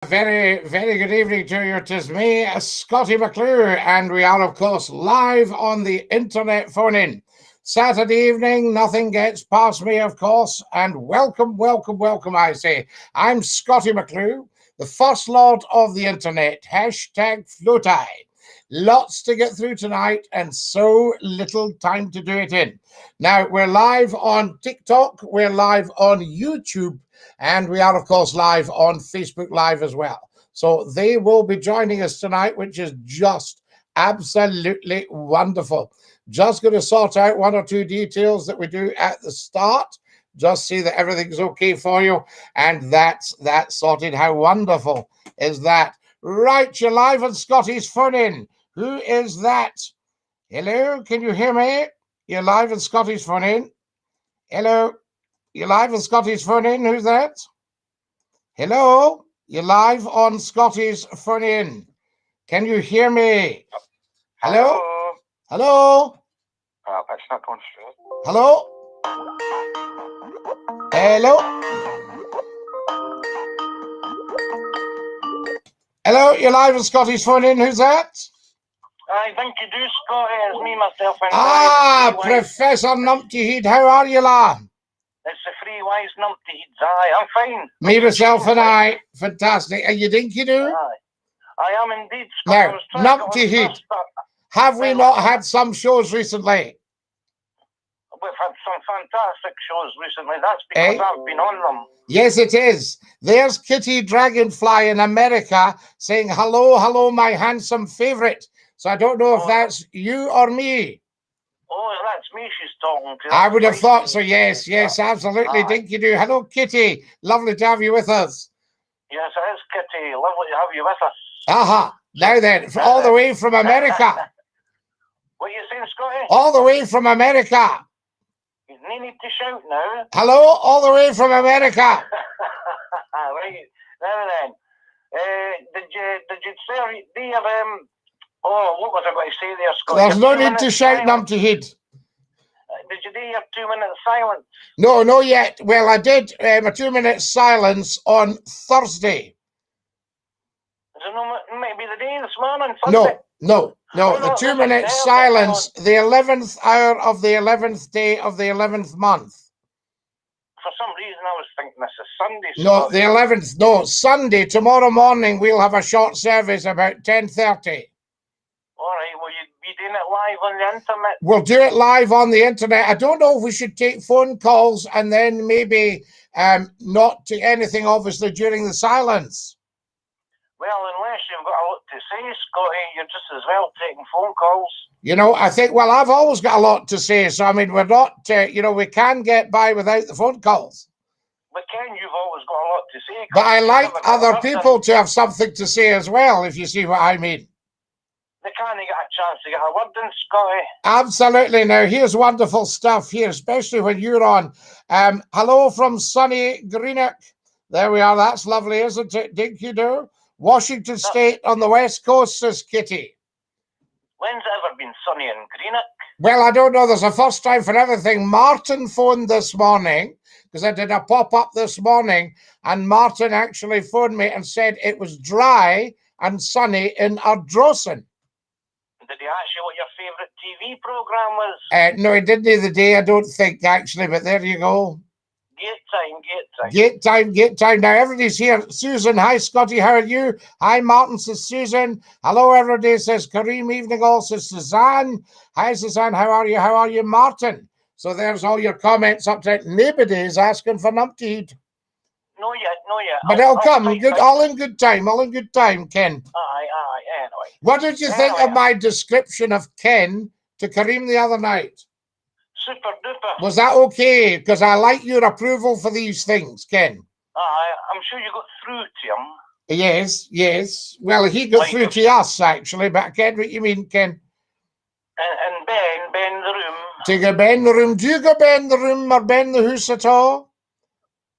Very, very good evening to you. It is me, Scottie McClue, and we are, of course, live on the internet phone in. Saturday evening, nothing gets past me, of course, and welcome, welcome, welcome, I say. I'm Scottie McClue, the first lord of the internet, hashtag Floatai. Lots to get through tonight and so little time to do it in. Now, we're live on TikTok, we're live on YouTube, and we are, of course, live on Facebook Live as well. So they will be joining us tonight, which is just absolutely wonderful. Just going to sort out one or two details that we do at the start. Just see that everything's okay for you. And that's that sorted. How wonderful is that? Right, you're live on Scottie's phone in. Who is that? Hello, can you hear me? You're live on Scottie's phone in. Hello. You're live on Scottie's phone in. Who's that? Hello? You're live on Scottie's phone in. Can you hear me? Hello? Hello? It's not going through. Hello? Hello? Hello? You're live on Scottie's phone in. Who's that? DINKY-DOO, Scottie. It's me, myself, and Professor Numpty Heed. How are you, lad? It's the free wise numpty heads. Aye, I'm fine. Me, myself, and I. Fantastic. Are you DINKY-DOO? Aye. I am indeed, Now, Numpty Heed, have we not had some shows recently? We've had some fantastic shows recently. That's because I've been on them. Yes, it is. There's Kitty Dragonfly in America saying, hello, hello, my handsome favourite. So I don't know if that's you or me. Oh, that's me she's talking to. I would have thought so, yes, absolutely. DINKY-DOO. Hello, Kitty. Lovely to have you with us. Yes, it is, Kitty. Lovely to have you with us. Aha. Now then, all the way from America. What are you saying, Scottie? All the way from America. You need to shout now. Hello, all the way from America. Right, now then. Did you say, do you have, what was I going to say there, Scottie? There's no need to shout, Numpty Heed. Did you do your 2 minute silence? No, not yet. Well, I did a 2 minute silence on Thursday. Is it no, maybe the day this morning, Sunday? No. The 2 minute silence, the 11th hour of the 11th day of the 11th month. For some reason, I was thinking this is Sunday. No, the 11th. No, Sunday. Tomorrow morning, we'll have a short service about 10:30. All right, will you be doing it live on the internet? We'll do it live on the internet. I don't know if we should take phone calls and then maybe not to anything, obviously, during the silence. Well, unless you've got a lot to say, Scottie, you're just as well taking phone calls. You know, I think, well, I've always got a lot to say. So, I mean, we're not, we can get by without the phone calls. But Ken, you've always got a lot to say. But I like other people to have something to say as well, if you see what I mean. They can't get a chance to get a word in, Scottie. Absolutely. Now, here's wonderful stuff here, especially when you're on. Hello from sunny Greenock. There we are. That's lovely, isn't it, DINKY-DOO? Washington State on the West Coast, says Kitty. When's it ever been sunny in Greenock? Well, I don't know. There's a first time for everything. Martin phoned this morning, because I did a pop-up this morning, and Martin actually phoned me and said it was dry and sunny in Ardrossan. Did he ask you what your favourite TV programme was? No, he didn't the other day, I don't think, actually, but there you go. Gate time. Now, everybody's here. Susan, hi, Scottie, how are you? Hi, Martin, says Susan. Hello, everybody, says Kareem. Evening all, says Suzanne. Hi, Suzanne, how are you? How are you, Martin? So there's all your comments up to it. Nobody is asking for Numpty Heed. No yet. But it'll come. All in good time, Ken. Aye, anyway. What did you think of my description of Ken to Kareem the other night? Super duper. Was that okay? Because I like your approval for these things, Ken. Aye, I'm sure you got through to him. Yes. Well, he got through to us, actually, but I get what you mean, Ken. And Ben the room. To go Ben the room. Do you go Ben the room or Ben the house at all?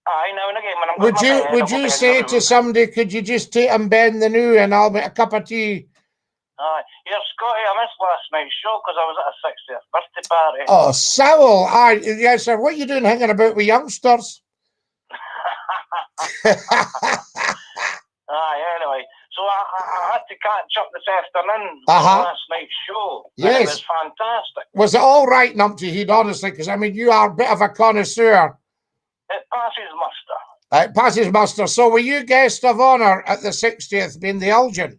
Aye, now and again when I'm Would you say to somebody, could you just take him Ben the new and I'll make a cup of tea? Aye. Yeah, Scottie, I missed last night's show because I was at a 60th birthday party. Oh, Sowell. Yes, sir. What are you doing hanging about with youngsters? Aye, anyway. So I had to catch up this afternoon Uh-huh. on last night's show. Yes. And it was fantastic. Was it all right, Numpty Head, honestly? Because, I mean, you are a bit of a connoisseur. It passes muster. It passes muster. So were you guest of honour at the 60th, being the Elgin?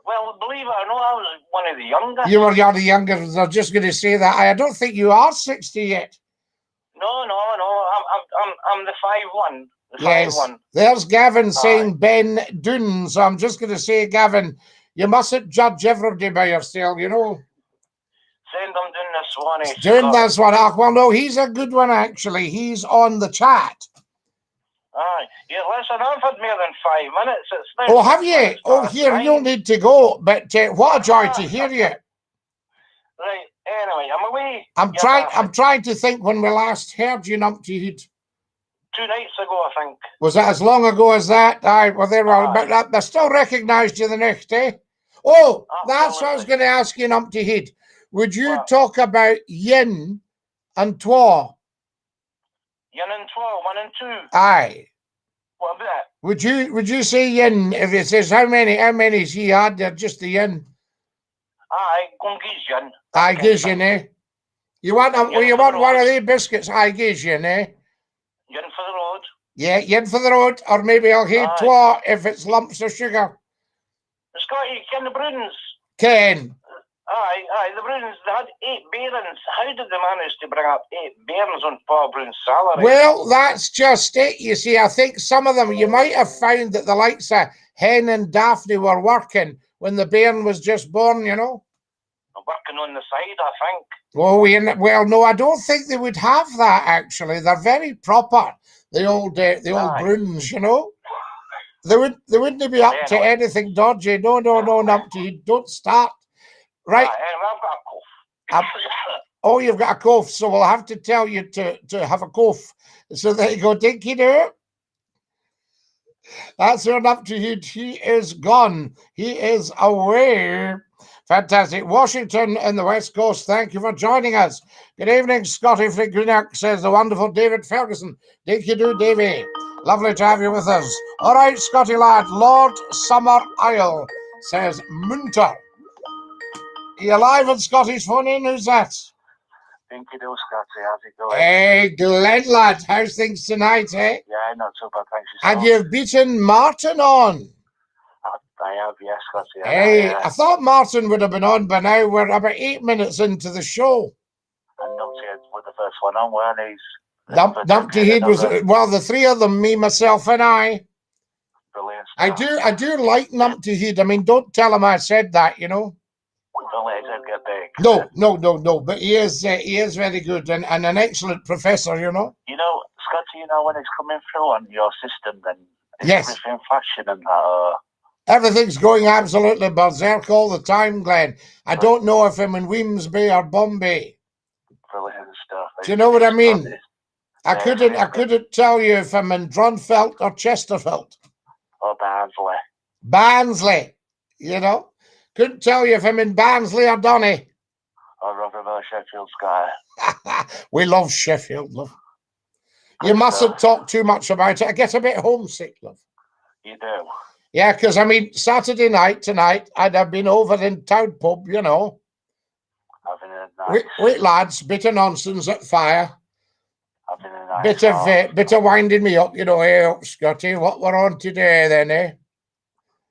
Well, believe it or not, I was one of the youngest. You're the younger. They're just going to say that. I don't think you are 60 yet. No. I'm the 5'1". Yes. 5'1". There's Gavin saying Ben Doon. So I'm just going to say, Gavin, you mustn't judge everybody by yourself, you know. Send them doing this one. Doing this one. Well, no, he's a good one, actually. He's on the chat. Aye. Yeah, listen, I've had more than 5 minutes. It's now Oh, have you? Oh, here, 9. you'll need to go. But what a joy to hear you. Right, anyway, I'm away. I'm trying to think when we last heard you, Numpty Head. 2 nights ago, I think. Was that as long ago as that? Aye, well, but they still recognised you the next day. Oh, that's what I was going to ask you, Numpty Head. Would you talk about yin and twa? Yin and twa, 1 and 2. Aye. What about it? Would you say yin if it says how many's he had? They're just the yin. Aye, gon' gives yin. I gives you, eh? You want one of these biscuits? I gives you, eh? Yin for the road. Yeah, yin for the road, or maybe I'll hear twa if it's lumps of sugar. Scotty, ken the Bruins? Ken. Aye, the Bruins, they had 8 bairns. How did they manage to bring up 8 bairns on Paul Brown's salary? Well, that's just it, you see. I think some of them, you might have found that the likes of Hen and Daphne were working when the bairn was just born, you know. Working on the side, I think. Oh, well, no, I don't think they would have that, actually. They're very proper, the old Bruins, you know. They wouldn't be up to anything dodgy. No, Numpty, don't start. Right. I've got a cough. Oh, you've got a cough, so we'll have to tell you to have a cough. So there you go, Dinky-Doo. That's your Numpty Head. He is gone. He is away. Fantastic. Washington in the West Coast, thank you for joining us. Good evening, Scotty Flick-Greenock, says the wonderful David Ferguson. Dinky-Doo, Davy. Lovely to have you with us. All right, Scotty lad. Lord Summer Isle, says Munter. Are you live on Scotty's phone in? Who's that? Dinky-Doo, Scotty. How's it going? Hey, Glenn, lad. How's things tonight, eh? Yeah, not so bad, thanks. And you've beaten Martin on. I have, yes, Scotty. Hey, I thought Martin would have been on by now. We're about 8 minutes into the show. And Numpty Head was the first one on, weren't he? Numpty Head was, well, the three of them, me, myself, and I. Brilliant. I do like Numpty Head. I mean, don't tell him I said that, you know. Don't let his head get big. No. But he is very good and an excellent professor, you know. You know, Scotty, when it's coming through on your system, then yes, everything flashing and that. Everything's going absolutely berserk all the time, Glenn. I don't know if I'm in Wemsby or Bombay. Brilliant stuff. Do you know what I mean? I couldn't tell you if I'm in Dronfelt or Chesterfield. Or Barnsley. Barnsley, you know. Couldn't tell you if I'm in Barnsley or Donny. Or Rotherham, Sheffield, Sky. We love Sheffield, love. You mustn't talk too much about it. I get a bit homesick, love. You do? Yeah, because, I mean, Saturday night tonight, I'd have been over in Town Pub, you know. Having a nice... With lads, bit of nonsense at fire. Having a nice... Bit of winding me up, you know. Hey, up, Scotty, what we're on today then, eh?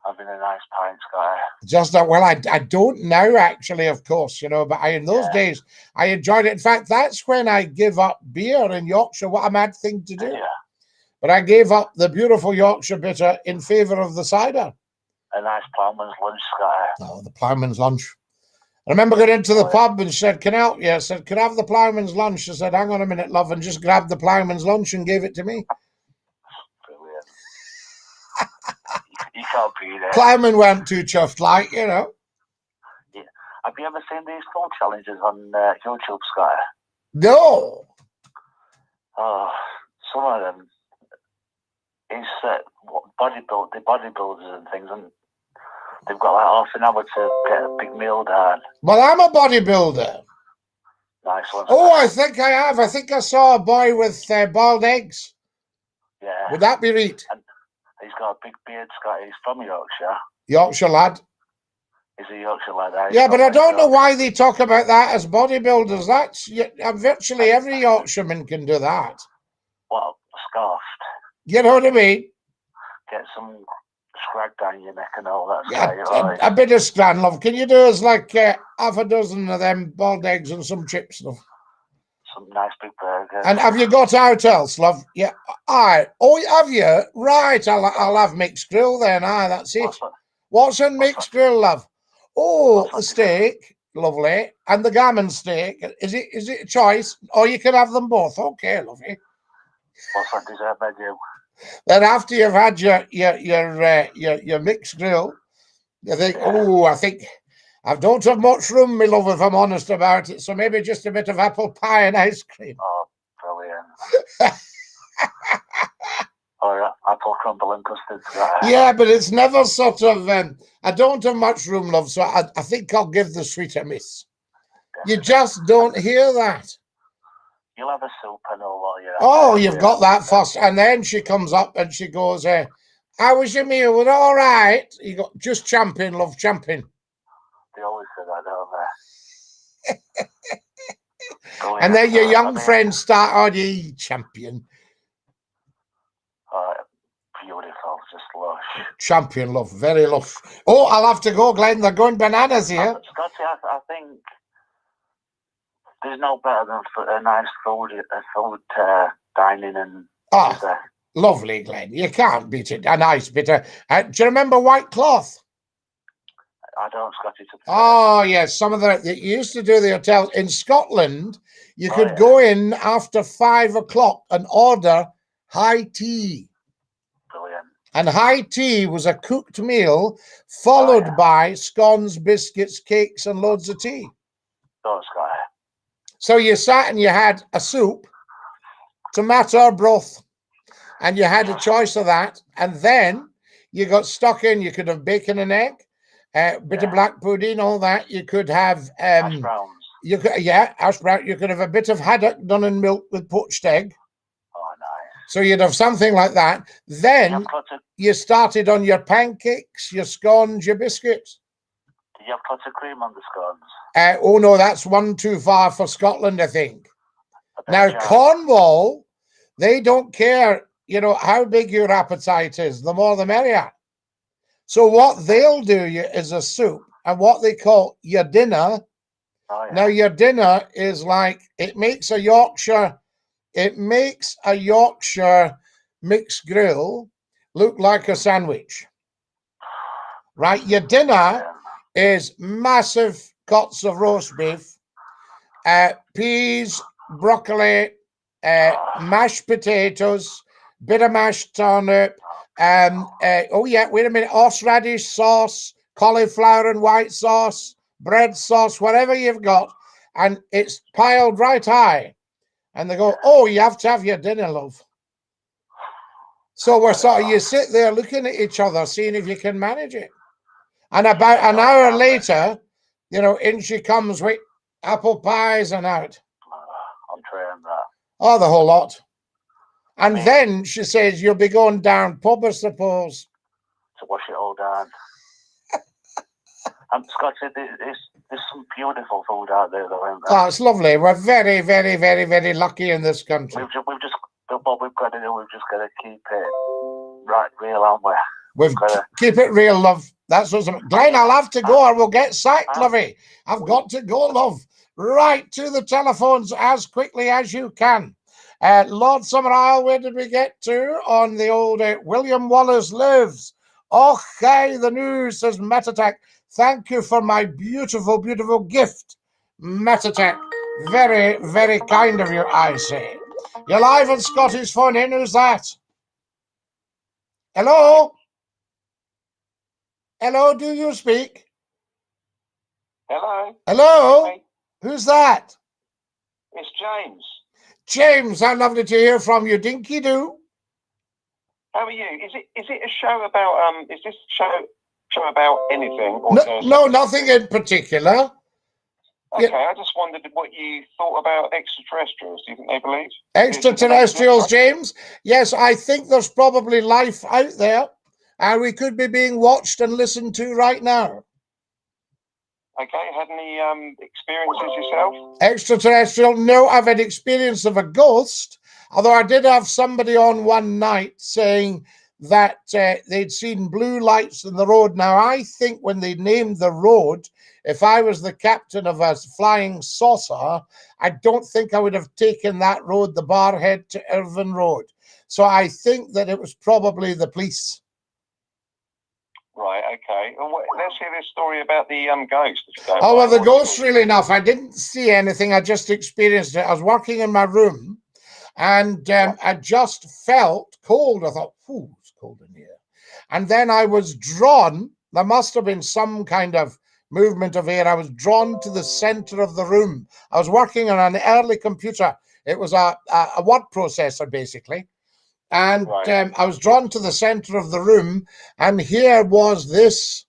Having a nice pint, Scotty. Just that, well, I don't now, actually, of course, you know, but in those days, I enjoyed it. In fact, that's when I gave up beer in Yorkshire. What a mad thing to do. Yeah. But I gave up the beautiful Yorkshire bitter in favour of the cider. A nice ploughman's lunch, Scotty. Oh, the ploughman's lunch. I remember going into the pub and said, can I help you? I said, could I have the ploughman's lunch? I said, hang on a minute, love, and just grabbed the ploughman's lunch and gave it to me. Brilliant. You can't beat it. Ploughman weren't too chuffed, like, you know. Yeah. Have you ever seen these food challenges on YouTube, Scotty? No. Oh, some of them. It's the bodybuilders and things, and they've got like half an hour to get a big meal down. Well, I'm a bodybuilder. Nice one. Oh, I think I have. I think I saw a boy with boiled eggs. Yeah. Would that be right? He's got a big beard, Scotty. He's from Yorkshire. Yorkshire lad. He's a Yorkshire lad. Yeah, but I don't know why they talk about that as bodybuilders. That's virtually every Yorkshireman can do that. What, scarfed? You know what I mean? Get some scrag down your neck and all that. Yeah, a bit of scran, love. Can you do us like half a dozen of them boiled eggs and some chips, love? Some nice big burgers. And have you got out else, love? Yeah. Aye. Oh, have you? Right. I'll have mixed grill then. Aye, that's it. What's in mixed grill, love? Oh, the steak. Lovely. And the gammon steak. Is it a choice? Or you can have them both. Okay, lovely. What's that dessert menu? Then after you've had your mixed grill, you think, oh, I think I don't have much room, my love, if I'm honest about it. So maybe just a bit of apple pie and ice cream. Oh, brilliant. Or apple crumble and custard. Yeah, but it's never sort of, I don't have much room, love, so I think I'll give the sweet a miss. You just don't hear that. You'll have a soup and all that. Oh, you've got that first. And then she comes up and she goes, how was your meal? Was it all right? You got just champion, love, champion. They always say that, don't they? And then your young friends start, oh, you champion. Beautiful, just lush. Champion, love, very lush. Oh, I'll have to go, Glenn. They're going bananas here. Scotty, I think there's no better than a nice food dining and. Oh, lovely, Glenn. You can't beat it. A nice bit of. Do you remember white cloth? I don't, Scotty. Oh yes, some of the you used to do the hotels in Scotland. You could go in after 5 o'clock and order high tea. Brilliant. And high tea was a cooked meal followed by scones, biscuits, cakes, and loads of tea. Oh, Scotty. So you sat and you had a soup, tomato broth, and you had a choice of that. And then you got stuck in. You could have bacon and egg, a bit of black pudding, all that. You could have hash browns. You could, hash brown. You could have a bit of haddock done in milk with poached egg. Oh, nice. So you'd have something like that. Then you started on your pancakes, your scones, your biscuits. Did you have clotted cream on the scones? Oh no, that's one too far for Scotland, I think. Now Cornwall, they don't care, you know, how big your appetite is. The more the merrier. So what they'll do is a soup, and what they call your dinner. Oh, yeah. Now your dinner is like, it makes a Yorkshire mixed grill look like a sandwich. Right? Your dinner is massive cuts of roast beef, peas, broccoli, mashed potatoes, bit of mashed turnip, oh yeah, wait a minute, horseradish sauce, cauliflower and white sauce, bread sauce, whatever you've got, and it's piled right high. And they go, oh, you have to have your dinner, love. So we're sort of, you sit there looking at each other, seeing if you can manage it. And about an hour later, you know, in she comes with apple pies and out. I'm trying that. Oh, the whole lot. And then she says, you'll be going down pub, I suppose. To wash it all down. Scott said there's some beautiful food out there, though, isn't there? Oh, it's lovely. We're very, very, very, very lucky in this country. What we've got to do, we've just got to keep it right real, haven't we? We've got to keep it real, love. That's what's... Glenn, I'll have to go or we'll get sacked, lovey. I've got to go, love. Right to the telephones as quickly as you can. Lord Summerisle, where did we get to on the old William Wallace lives? Okay, the news says Metattack. Thank you for my beautiful, beautiful gift, Metattack. Very, very kind of you, I say. You're live on Scotty's phone in. Who's that? Hello? Hello, do you speak? Hello? Hello? Who's that? It's James. James, how lovely to hear from you. Dinky-Doo. How are you? Is it a show about is this show about anything? Or no, nothing in particular. Okay, I just wondered what you thought about extraterrestrials. Do you think they believe? Extraterrestrials, James? Yes, I think there's probably life out there, and we could be being watched and listened to right now. Okay, had any experiences yourself? Extraterrestrial? No, I've had experience of a ghost, although I did have somebody on one night saying that they'd seen blue lights in the road. Now, I think when they named the road, if I was the captain of a flying saucer, I don't think I would have taken that road, the Barhead to Irvine Road. So I think that it was probably the police. Right, okay. Well, let's hear this story about the ghost. Oh, well, the ghost, really enough, I didn't see anything. I just experienced it. I was working in my room, and I just felt cold. I thought, "Ooh, it's cold in here." And then I was drawn. There must have been some kind of movement of air. I was drawn to the center of the room. I was working on an early computer. It was a word processor, basically. And I was drawn to the center of the room, and here was this,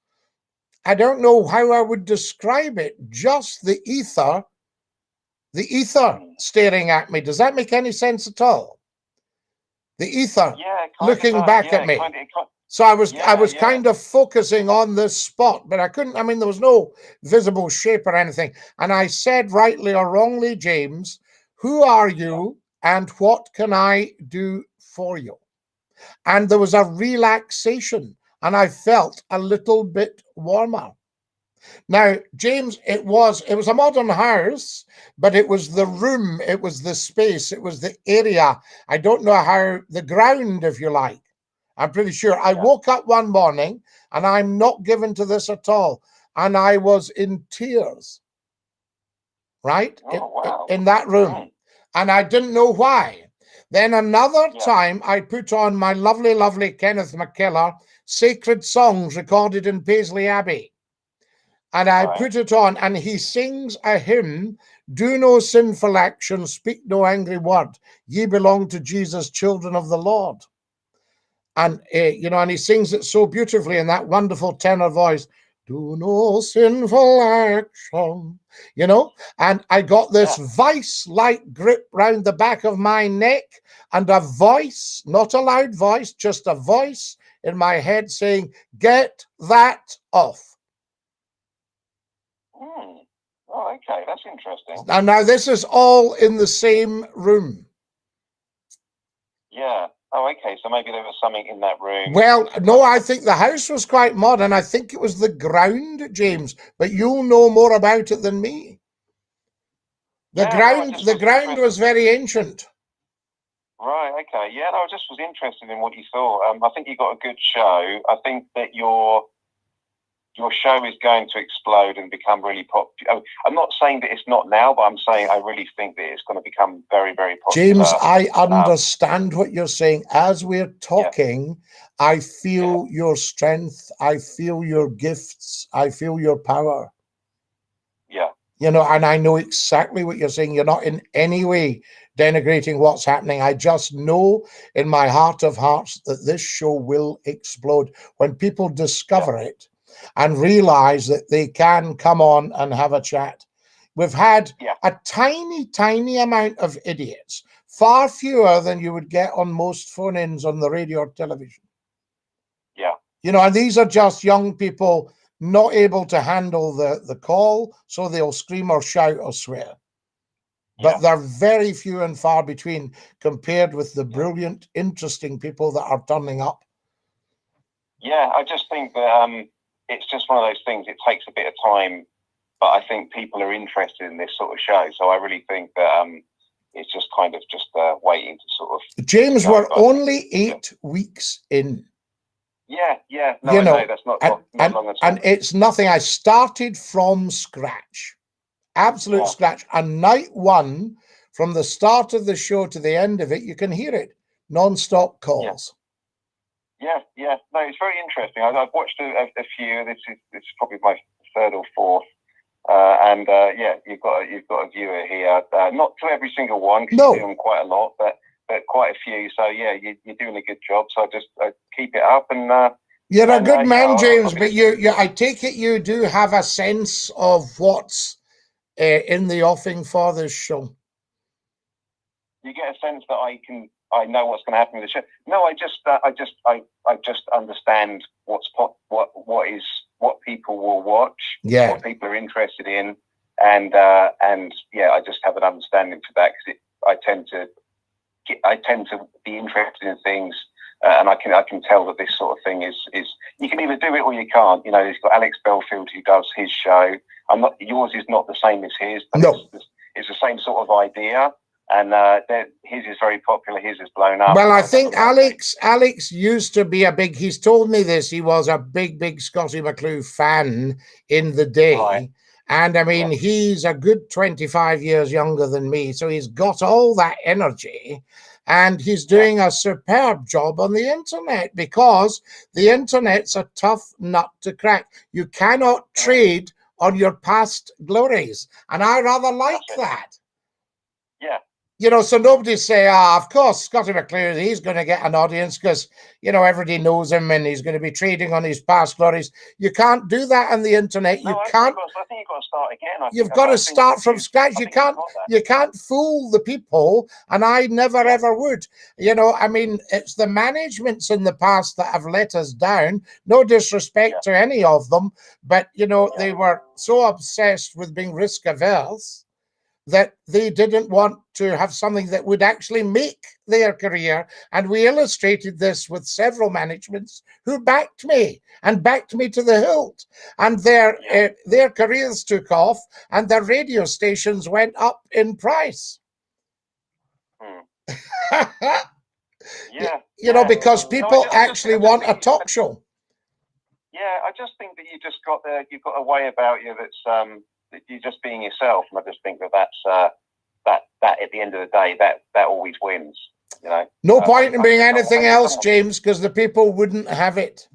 I don't know how I would describe it, just the ether staring at me. Does that make any sense at all? The ether looking back at me. So I was kind of focusing on this spot, but I couldn't, I mean, there was no visible shape or anything. And I said, rightly or wrongly, James, who are you and what can I do for you? And there was a relaxation, and I felt a little bit warmer. Now, James, it was a modern house, but it was the room, it was the space, it was the area. I don't know how, the ground, if you like. I'm pretty sure. I woke up one morning, and I'm not given to this at all, and I was in tears, right? In that room. And I didn't know why. Then another time, I put on my lovely, lovely Kenneth McCullough Sacred Songs recorded in Paisley Abbey. And I put it on, and he sings a hymn, "Do no sinful action, speak no angry word. Ye belong to Jesus, children of the Lord." And, you know, and he sings it so beautifully in that wonderful tenor voice. Do no sinful action, you know, and I got this vice-like grip round the back of my neck, and a voice, not a loud voice, just a voice in my head saying, "Get that off." Oh, okay, that's interesting. And now this is all in the same room. Yeah. Oh, okay. So maybe there was something in that room. Well, no, I think the house was quite modern. I think it was the ground, James, but you'll know more about it than me. The ground was very ancient. Right, okay. Yeah, no, I just was interested in what you thought. I think you got a good show. I think that your show is going to explode and become really popular. I'm not saying that it's not now, but I'm saying I really think that it's going to become very, very popular. James, I understand what you're saying. As we're talking, I feel your strength. I feel your gifts. I feel your power. Yeah. You know, and I know exactly what you're saying. You're not in any way denigrating what's happening. I just know in my heart of hearts that this show will explode when people discover it and realize that they can come on and have a chat. We've had a tiny, tiny amount of idiots, far fewer than you would get on most phone-ins on the radio or television. Yeah. You know, and these are just young people not able to handle the call, so they'll scream or shout or swear. But they're very few and far between compared with the brilliant, interesting people that are turning up. Yeah, I just think that it's just one of those things. It takes a bit of time, but I think people are interested in this sort of show. So I really think that it's just kind of just waiting to sort of... James, we're only 8 weeks in. Yeah. No, no, that's not long at all. And it's nothing. I started from scratch. Absolute scratch. And night one, from the start of the show to the end of it, you can hear it. Non-stop calls. Yeah. No, it's very interesting. I've watched a few. This is probably my third or fourth. And you've got a viewer here. Not to every single one, because you're doing quite a lot, but quite a few. So yeah, you're doing a good job. So just keep it up. And you're a good man, James. But I take it you do have a sense of what's in the offing for this show? You get a sense that I know what's going to happen with the show. No, I just understand what people will watch, Yeah. what people are interested in, and yeah, I just have an understanding for that because I tend to be interested in things, and I can tell that this sort of thing is you can either do it or you can't. You know, he's got Alex Belfield who does his show. Yours is not the same as his, but No. it's the same sort of idea. And his is very popular. His is blown up. Well, I think Alex used to be he's told me this, he was a big Scottie McClue fan in the day. Right. And I mean, he's a good 25 years younger than me. So he's got all that energy and he's doing a superb job on the internet because the internet's a tough nut to crack. You cannot trade on your past glories. And I rather like that. Yeah. You know, so nobody say, of course, Scottie McClue, he's going to get an audience because, you know, everybody knows him and he's going to be trading on his past glories. You can't do that on the internet. You can't. I think you've got to start again. You've got to start from scratch. You can't fool the people, and I never ever would. You know, I mean, it's the managements in the past that have let us down. No disrespect to any of them, but, you know, they were so obsessed with being risk averse that they didn't want to have something that would actually make their career. And we illustrated this with several managements who backed me to the hilt. And their careers took off and their radio stations went up in price. You know, because people actually want a talk show. Yeah, I just think that you've got a way about you that's you're just being yourself, and I just think that's that at the end of the day that always wins. You know, no point in being anything else, James, because the people wouldn't have it.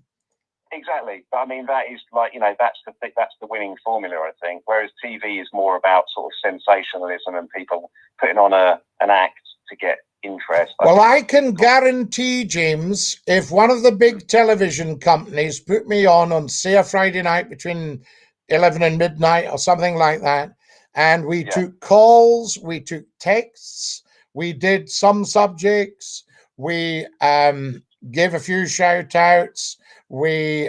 Exactly, but I mean that is like, you know, that's the winning formula, I think. Whereas TV is more about sort of sensationalism and people putting on an act to get interest. Well, I can guarantee, James, if one of the big television companies put me on say a Friday night between 11 and midnight or something like that, and we took calls, we took texts, we did some subjects, we gave a few shout outs, we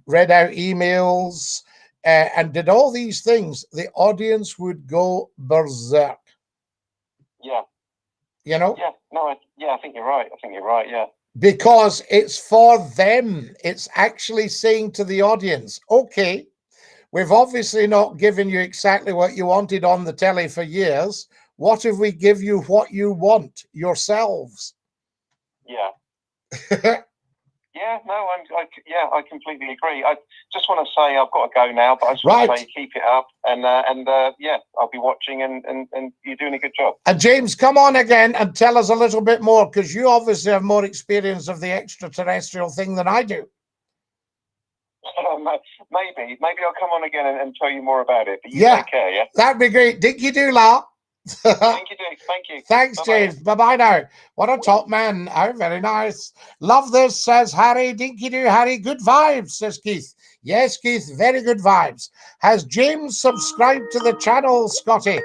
read out emails and did all these things, the audience would go berserk. Yeah. You know? Yeah, no, I think you're right. Yeah. Because it's for them. It's actually saying to the audience, okay, we've obviously not given you exactly what you wanted on the telly for years. What if we give you what you want yourselves? Yeah. Yeah, no, I completely agree. I just want to say I've got to go now, but I just want to say keep it up, and yeah, I'll be watching, and you're doing a good job. And James, come on again and tell us a little bit more, because you obviously have more experience of the extraterrestrial thing than I do. Maybe I'll come on again and tell you more about it. But you take care, yeah? That'd be great. Dinky-Doo, la. Thank you. Thanks, James. Bye-bye now. What a top man. Oh, very nice. Love this, says Harry. Dinky-Doo, Harry. Good vibes, says Keith. Yes, Keith, very good vibes. Has James subscribed to the channel, Scottie?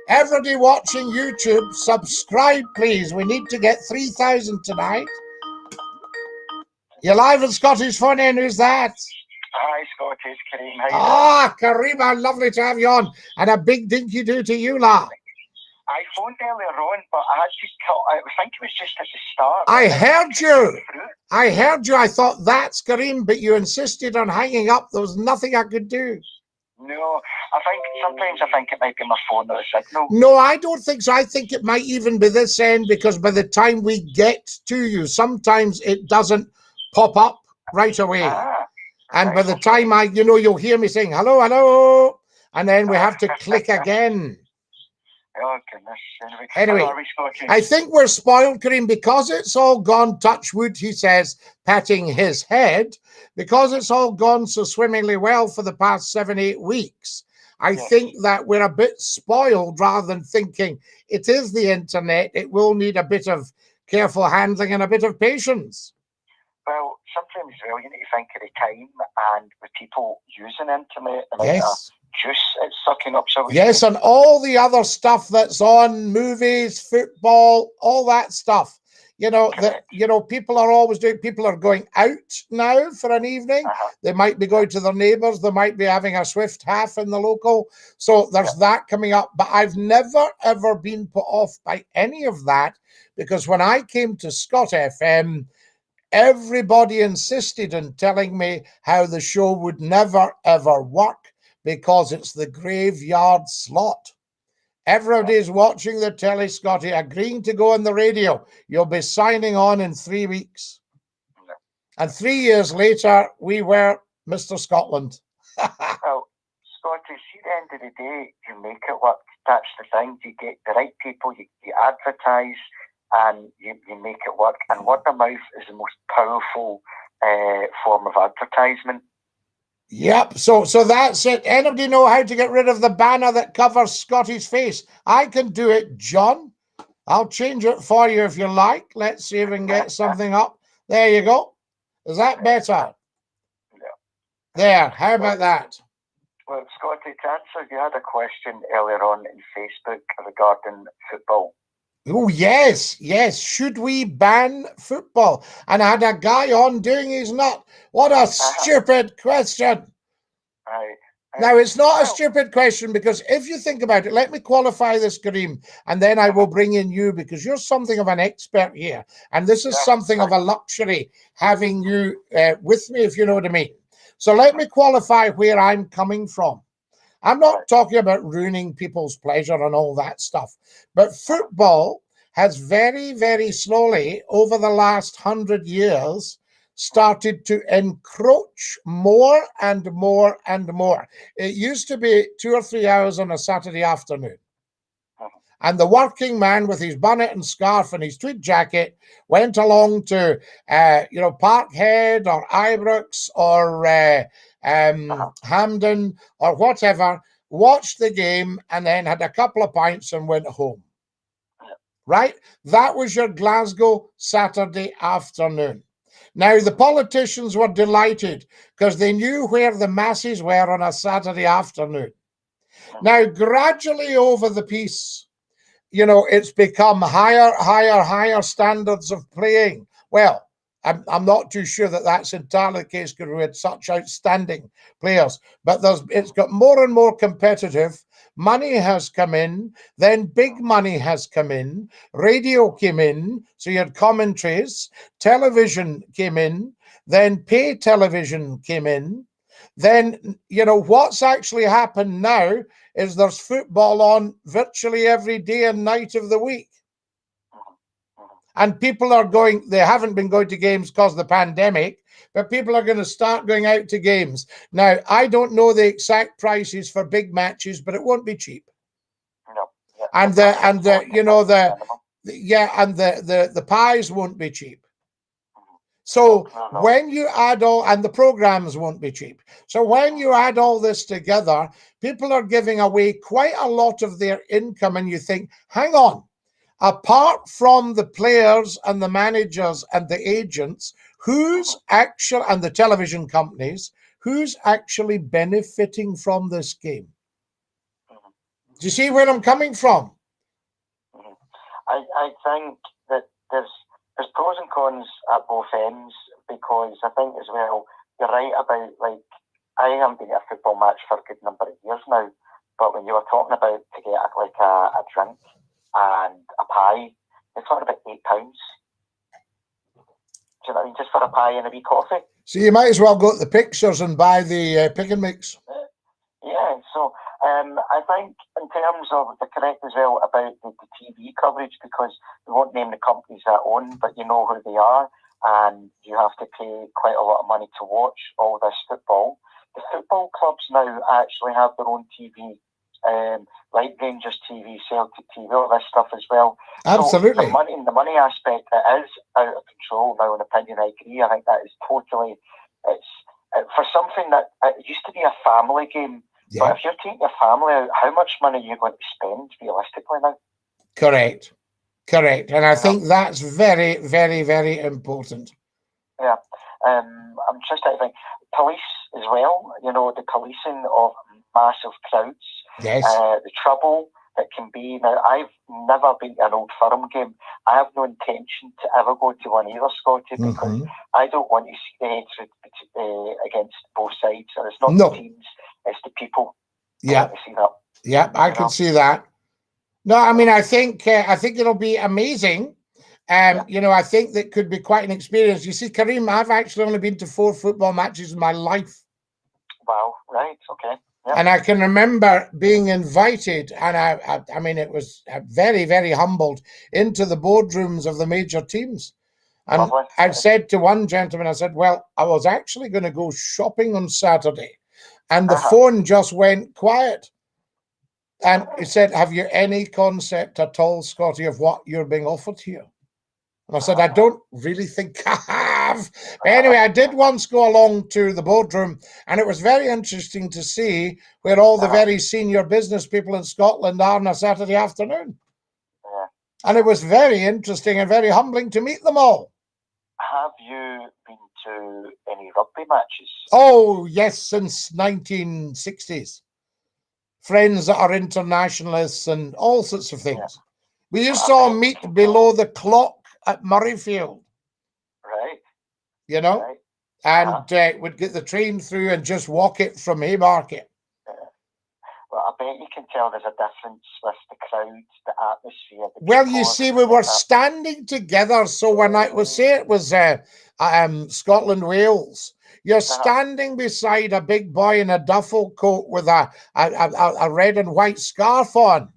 Everybody watching YouTube, subscribe, please. We need to get 3,000 tonight. You're live at Scottie's Phone In. Who's that? Hi, Scottie. It's Kareem. Karima, lovely to have you on. And a big Dinky-Doo to you, la. I phoned earlier on, but I had to cut. I think it was just at the start. I heard you. I thought that's Kareem, but you insisted on hanging up. There was nothing I could do. No, sometimes I think it might be my phone or the signal. No, I don't think so. I think it might even be this end, because by the time we get to you, sometimes it doesn't pop up right away. And by the time you'll hear me saying, hello, hello, and then we have to click again. Oh, goodness. Anyway, I think we're spoiled, Kareem, because it's all gone, touch wood, he says, patting his head, because it's all gone so swimmingly well for the past 7-8 weeks. I think that we're a bit spoiled, rather than thinking it is the internet. It will need a bit of careful handling and a bit of patience. Well, sometimes you need to think of the time and with people using the internet, the amount of juice it's sucking up. So yes, and all the other stuff that's on, movies, football, all that stuff. You know, that, you know, people are always doing, people are going out now for an evening. They might be going to their neighbours. They might be having a Swift half in the local. So there's that coming up. But I've never, ever been put off by any of that, because when I came to Scott FM, everybody insisted in telling me how the show would never, ever work because it's the graveyard slot. Everybody's watching the telly, Scottie, agreeing to go on the radio. You'll be signing on in 3 weeks. And 3 years later, we were Mr. Scotland. Well, Scottie, see, at the end of the day, you make it work. That's the thing. You get the right people, you advertise, and you make it work. And word of mouth is the most powerful form of advertisement. Yep, so that's it. Anybody know how to get rid of the banner that covers Scottie's face? I can do it, John. I'll change it for you if you like. Let's see if we can get something up. There you go. Is that better? Yeah. There, how about that? Well, Scottie, to answer, you had a question earlier on in Facebook regarding football. Oh, yes, yes. Should we ban football? And I had a guy on doing his nut. What a stupid question. Now, it's not a stupid question, because if you think about it, let me qualify this, Kareem, and then I will bring in you, because you're something of an expert here. And this is something of a luxury, having you with me, if you know what I mean. So let me qualify where I'm coming from. I'm not talking about ruining people's pleasure and all that stuff, but football has very, very slowly over the last 100 years started to encroach more and more and more. It used to be 2 or 3 hours on a Saturday afternoon, and the working man with his bonnet and scarf and his tweed jacket went along to, you know, Parkhead or Ibrox or Hampden or whatever, watched the game and then had a couple of pints and went home. Right? That was your Glasgow Saturday afternoon. Now, the politicians were delighted because they knew where the masses were on a Saturday afternoon. Now, gradually over the piece, you know, it's become higher standards of playing. Well, I'm not too sure that that's entirely the case because we had such outstanding players, but it's got more and more competitive. Money has come in, then big money has come in, radio came in, so you had commentaries, television came in, then pay television came in. Then, you know, what's actually happened now is there's football on virtually every day and night of the week. And people are going, they haven't been going to games because of the pandemic, but people are going to start going out to games. Now, I don't know the exact prices for big matches, but it won't be cheap. No. Yeah. And the you know, the pies won't be cheap. So when you add all, and the programs won't be cheap. So when you add all this together, people are giving away quite a lot of their income, and you think, hang on, apart from the players and the managers and the agents, who's actually, and the television companies, who's actually benefiting from this game? Do you see where I'm coming from? I think that there's pros and cons at both ends, because I think as well, you're right about, like, I haven't been at a football match for a good number of years now, but when you were talking about to get like a drink and a pie, you're talking about £8. Do you know what I mean? Just for a pie and a wee coffee. So you might as well go to the pictures and buy the pick and mix. Yeah, so I think in terms of the correct as well about the TV coverage, because we won't name the companies that own, but you know who they are, and you have to pay quite a lot of money to watch all this football. The football clubs now actually have their own TV, like Rangers TV, Celtic TV, all this stuff as well. Absolutely. So the money aspect, it is out of control now. In opinion, I agree. I think that is totally, it's for something that it used to be a family game. Yeah. But if you're taking your family out, how much money are you going to spend realistically now? Correct. And I think that's very, very, very important. Yeah. I'm just trying to think. Police as well, you know, the policing of massive crowds. Yes. The trouble that can be. Now, I've never been to an Old Firm game. I have no intention to ever go to one either, Scottie, because I don't want to see the hatred against both sides. And it's not the teams, it's the people. Yeah. I want to see that. Yeah, I can see that. No, I mean, I think it'll be amazing. You know, I think that could be quite an experience. You see, Kareem, I've actually only been to 4 football matches in my life. Wow, right, okay. Yep. And I can remember being invited, and I mean, it was very, very humbled, into the boardrooms of the major teams. And I said to one gentleman, I said, well, I was actually going to go shopping on Saturday, and the phone just went quiet. And he said, have you any concept at all, Scottie, of what you're being offered here? And I said, I don't really think I have. But anyway, I did once go along to the boardroom, and it was very interesting to see where all the very senior business people in Scotland are on a Saturday afternoon. And it was very interesting and very humbling to meet them all. Have you been to any rugby matches? Oh, yes, since 1960s. Friends that are internationalists and all sorts of things. We used to meet below the clock at Murrayfield. Right. You know? Right. And would get the train through and just walk it from Haymarket. Well, I bet you can tell there's a difference with the crowds, the atmosphere. Well, you see, we were standing together. So when I would say it was Scotland, Wales, you're standing beside a big boy in a duffel coat with a red and white scarf on.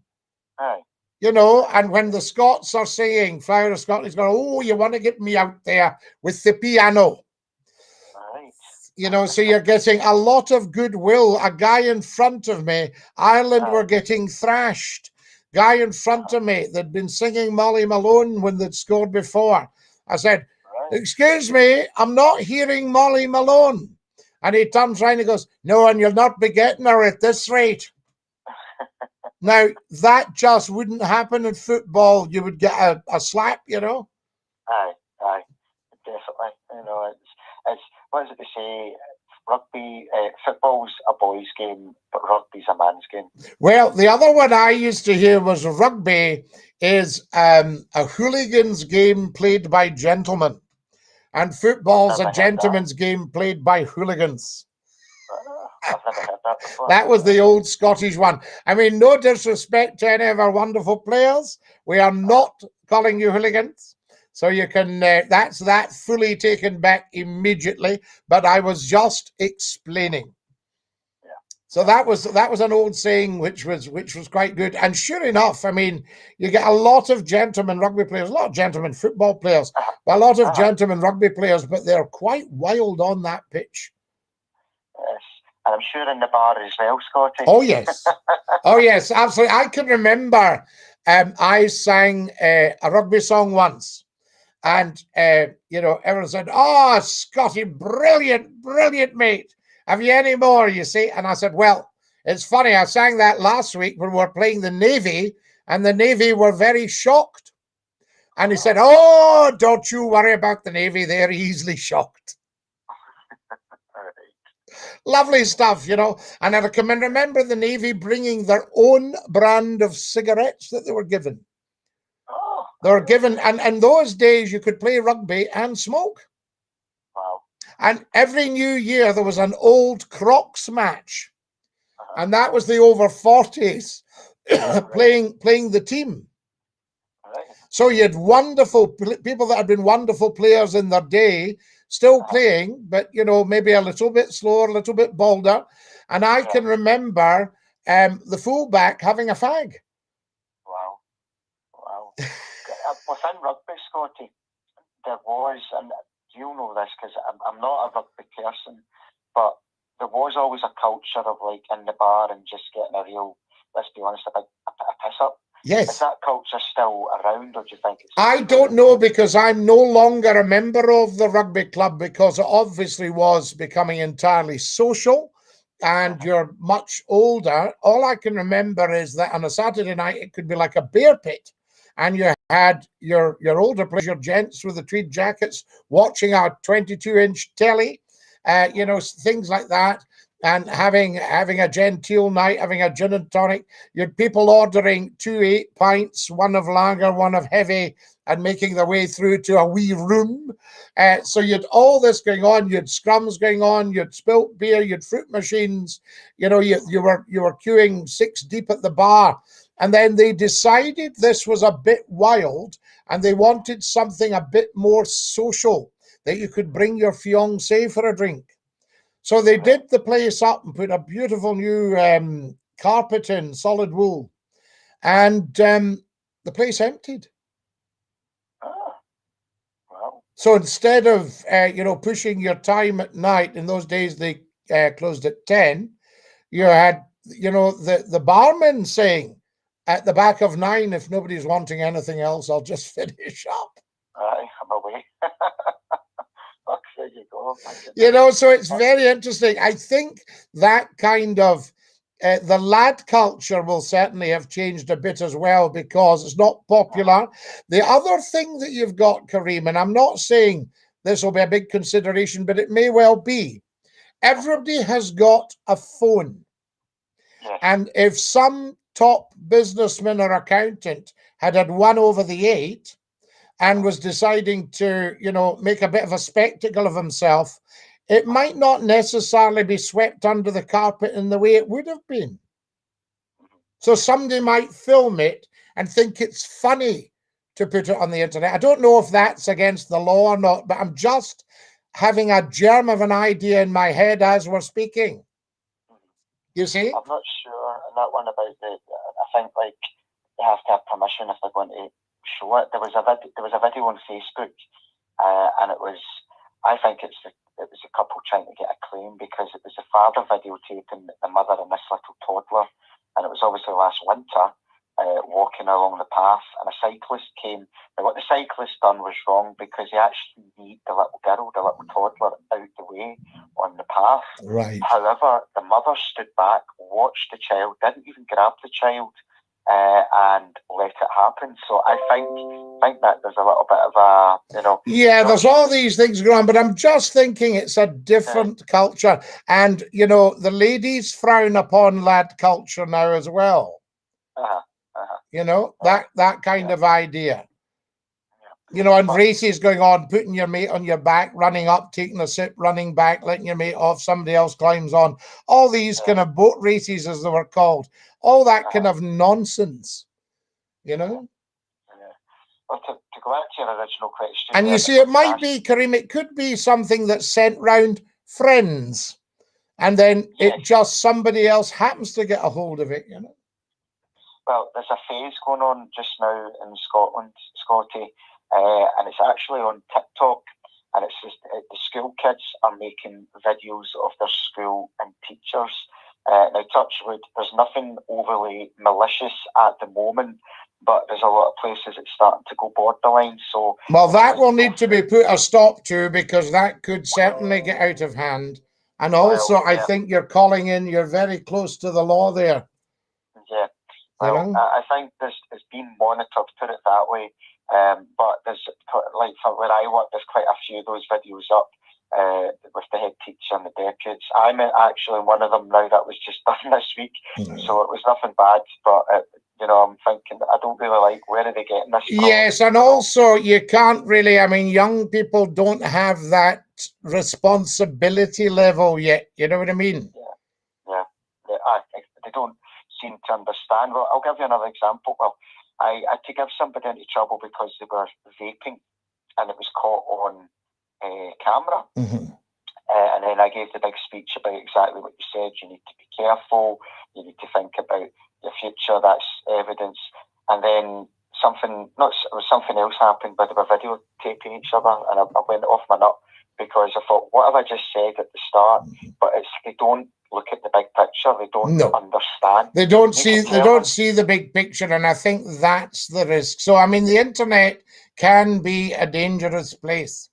Aye. You know, and when the Scots are saying, Flower of Scotland is going, oh, you want to get me out there with the piano. Right. You know, so you're getting a lot of goodwill. A guy in front of me, Ireland were getting thrashed. Guy in front of me that'd been singing Molly Malone when they'd scored before. I said, excuse me, I'm not hearing Molly Malone. And he turns around and goes, no, and you'll not be getting her at this rate. Now, that just wouldn't happen in football. You would get a slap, you know? Aye, definitely. You know, it's what does it say? Rugby, football's a boys' game, but rugby's a man's game. Well, the other one I used to hear was rugby is a hooligan's game played by gentlemen, and football's a gentleman's game played by hooligans. I've never heard that before. That was the old Scottish one. I mean, no disrespect to any of our wonderful players. We are not calling you hooligans. So you can, that's that fully taken back immediately. But I was just explaining. Yeah. So that was an old saying which was quite good. And sure enough, I mean, you get a lot of gentlemen rugby players, a lot of gentlemen football players, a lot of gentlemen rugby players, but they're quite wild on that pitch. Yes. And I'm sure in the bar as well, Scottie. Oh, yes. Oh, yes, absolutely. I can remember I sang a rugby song once. And, you know, everyone said, oh, Scottie, brilliant, brilliant, mate. Have you any more, you see? And I said, well, it's funny. I sang that last week when we were playing the Navy, and the Navy were very shocked. And he said, oh, don't you worry about the Navy. They're easily shocked. Lovely stuff, you know. And I can remember the Navy bringing their own brand of cigarettes that they were given. They were given, and in those days you could play rugby and smoke. Wow. And every New Year there was an old Crocs match. And that was the over 40s playing the team. So you had wonderful people that had been wonderful players in their day, still playing, but, you know, maybe a little bit slower, a little bit bolder. And I can remember the fullback having a fag. Wow. Wow. Within rugby, Scottie, there was, and you'll know this because I'm not a rugby person, but there was always a culture of like in the bar and just getting a real, let's be honest, a piss up. Yes. Is that culture still around, or do you think it's... I don't know, because I'm no longer a member of the rugby club, because it obviously was becoming entirely social, and you're much older. All I can remember is that on a Saturday night, it could be like a bear pit, and you had your older players, your gents with the tweed jackets, watching our 22-inch telly, you know, things like that. and having a genteel night, having a gin and tonic. You had people ordering 2 8-pints, one of lager, one of heavy, and making their way through to a wee room. So you had all this going on. You had scrums going on. You had spilt beer. You had fruit machines. You know, you were queuing 6 deep at the bar. And then they decided this was a bit wild, and they wanted something a bit more social, that you could bring your fiancée for a drink. So they did the place up and put a beautiful new carpet in, solid wool, and the place emptied. Wow. So instead of pushing your time at night, in those days they closed at 10, you had the barman saying at the back of 9, if nobody's wanting anything else, I'll just finish up. Aye, I'm away. There you go. So it's very interesting. I think that kind of the lad culture will certainly have changed a bit as well, because it's not popular. The other thing that you've got, Kareem, and I'm not saying this will be a big consideration, but it may well be, everybody has got a phone. Yes. And if some top businessman or accountant had 1 over the 8 and was deciding to, make a bit of a spectacle of himself, it might not necessarily be swept under the carpet in the way it would have been. So somebody might film it and think it's funny to put it on the internet. I don't know if that's against the law or not, but I'm just having a germ of an idea in my head as we're speaking. You see? I'm not sure on that one about I think like they have to have permission if they're going to show it. There was a video on Facebook, and it was, I think it was a couple trying to get a claim, because it was the father videotaping the mother and this little toddler, and it was obviously last winter, walking along the path, and a cyclist came. Now what the cyclist done was wrong, because he actually needed the little girl, the little toddler, out the way on the path. Right. However, the mother stood back, watched the child, didn't even grab the child, and let it happen. So I think that there's a little bit of a, Yeah, there's all these things going on, but I'm just thinking it's a different culture. And, the ladies frown upon lad culture now as well. That kind of idea. And races going on, putting your mate on your back, running up, taking a sip, running back, letting your mate off, somebody else climbs on. All these kind of boat races, as they were called. All that kind of nonsense, Well, to go back to your original question. And you see, it might be, Kareem, it could be something that's sent round friends, and then it just somebody else happens to get a hold of it, Well, there's a phase going on just now in Scotland, Scottie, and it's actually on TikTok, and it's just the school kids are making videos of their school and teachers. Now, touch wood, there's nothing overly malicious at the moment, but there's a lot of places it's starting to go borderline. So, well, that will need to be put a stop to, because that could certainly get out of hand. And also, I think you're very close to the law there. Yeah. Well, I think it's been monitored, put it that way. But there's, like, from where I work, there's quite a few of those videos up with the head teacher and the deputies. I'm actually in one of them now that was just done this week, so it was nothing bad. But I'm thinking, I don't really like, where are they getting this from? Yes, and also you can't really. I mean, young people don't have that responsibility level yet. You know what I mean? Yeah. They don't seem to understand. Well, I'll give you another example. Well, I had to give somebody into trouble because they were vaping, and it was caught on camera. And then I gave the big speech about exactly what you said. You need to be careful. You need to think about your future. That's evidence. And then something else happened, but they were videotaping each other, and I went off my nut, because I thought, what have I just said at the start? But they don't look at the big picture. They don't understand. They don't see the big picture, and I think that's the risk. So, I mean, the internet can be a dangerous place.